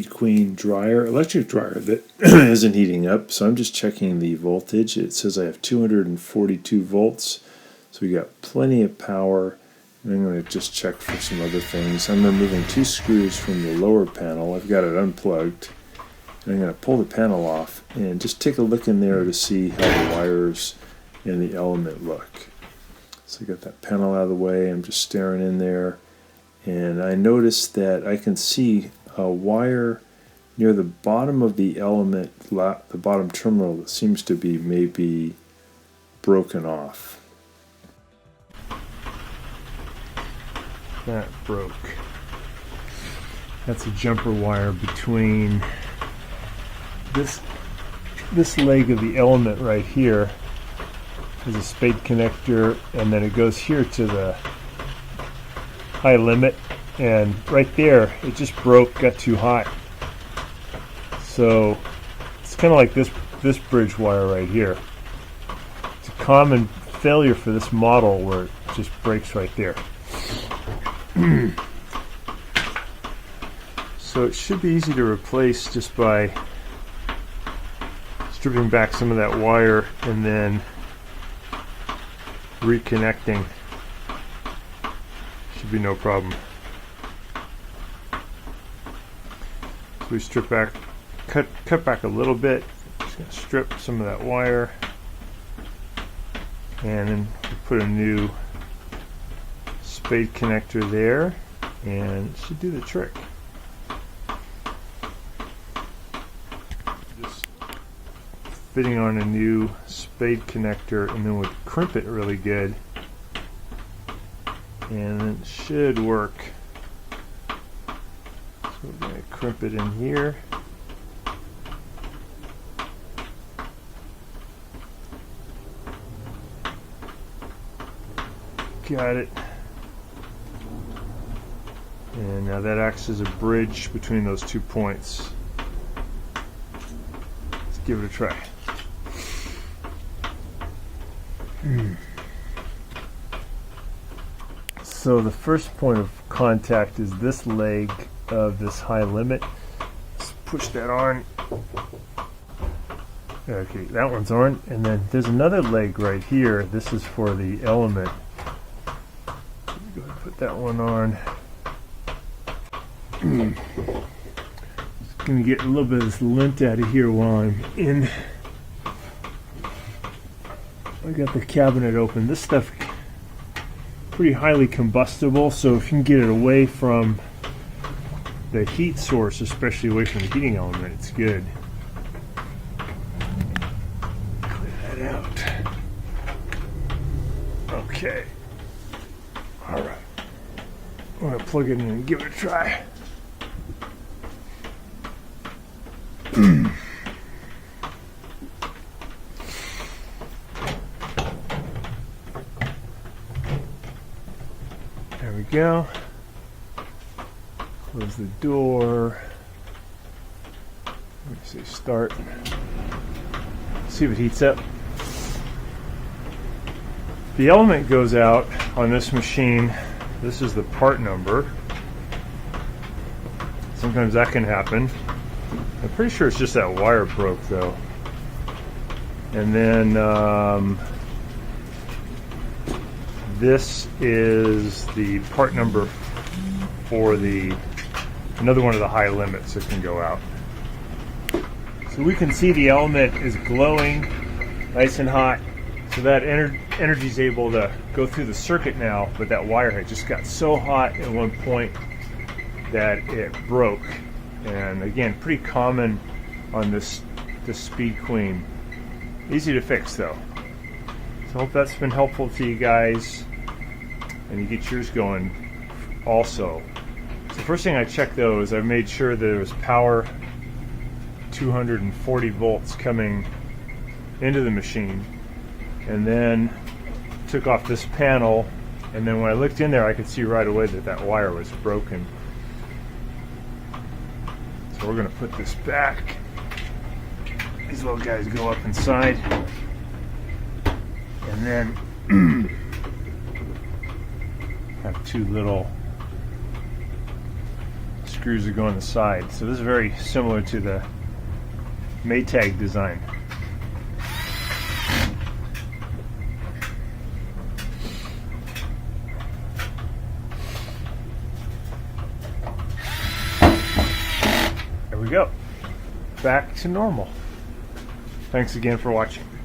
Queen dryer, electric dryer that isn't heating up, so I'm just checking the voltage. It says I have 242 volts, so we got plenty of power. And I'm going to just check for some other things. I'm removing 2 screws from the lower panel. I've got it unplugged, and I'm going to pull the panel off and just take a look in there to see how the wires and the element look. So I got that panel out of the way. I'm just staring in there, and I noticed that I can see a wire near the bottom of the element, the bottom terminal, that seems to be maybe broken off. That broke. That's a jumper wire between this leg of the element right here. There's a spade connector, and then it goes here to the high limit, and right there it just broke, got too hot. So it's kind of like this bridge wire right here. It's a common failure for this model where it just breaks right there. So it should be easy to replace just by stripping back some of that wire and then reconnecting. Should be no problem. So we strip back, cut back a little bit. Just gonna strip some of that wire, and then we put a new spade connector there, and it should do the trick. Just fitting on a new spade connector, and then we crimp it really good, and it should work. So we're going to crimp it in here. Got it. And now that acts as a bridge between those 2 points. Let's give it a try. So the first point of contact is this leg of this high limit. Let's push that on. Okay, that one's on. And then there's another leg right here. This is for the element. Go ahead and put that one on. Just gonna get a little bit of this lint out of here while I'm in. I got the cabinet open. This stuff pretty highly combustible, so if you can get it away from the heat source, especially away from the heating element, it's good. Clear that out. Okay. All right. I'm gonna plug it in and give it a try. There we go. Close the door. Let me say start. See if it heats up. The element goes out on this machine. This is the part number. Sometimes that can happen. I'm pretty sure it's just that wire broke though. And then this is the part number for another one of the high limits that can go out. So we can see the element is glowing nice and hot. So that energy is able to go through the circuit now, but that wire had just got so hot at one point that it broke. And again, pretty common on this Speed Queen. Easy to fix though. So I hope that's been helpful to you guys, and you get yours going also. So first thing I checked though is I made sure there was power, 240 volts coming into the machine, and then took off this panel, and then when I looked in there I could see right away that that wire was broken. So we're going to put this back. These little guys go up inside, and then have 2 little screws that go on the side. So this is very similar to the Maytag design. There we go. Back to normal. Thanks again for watching.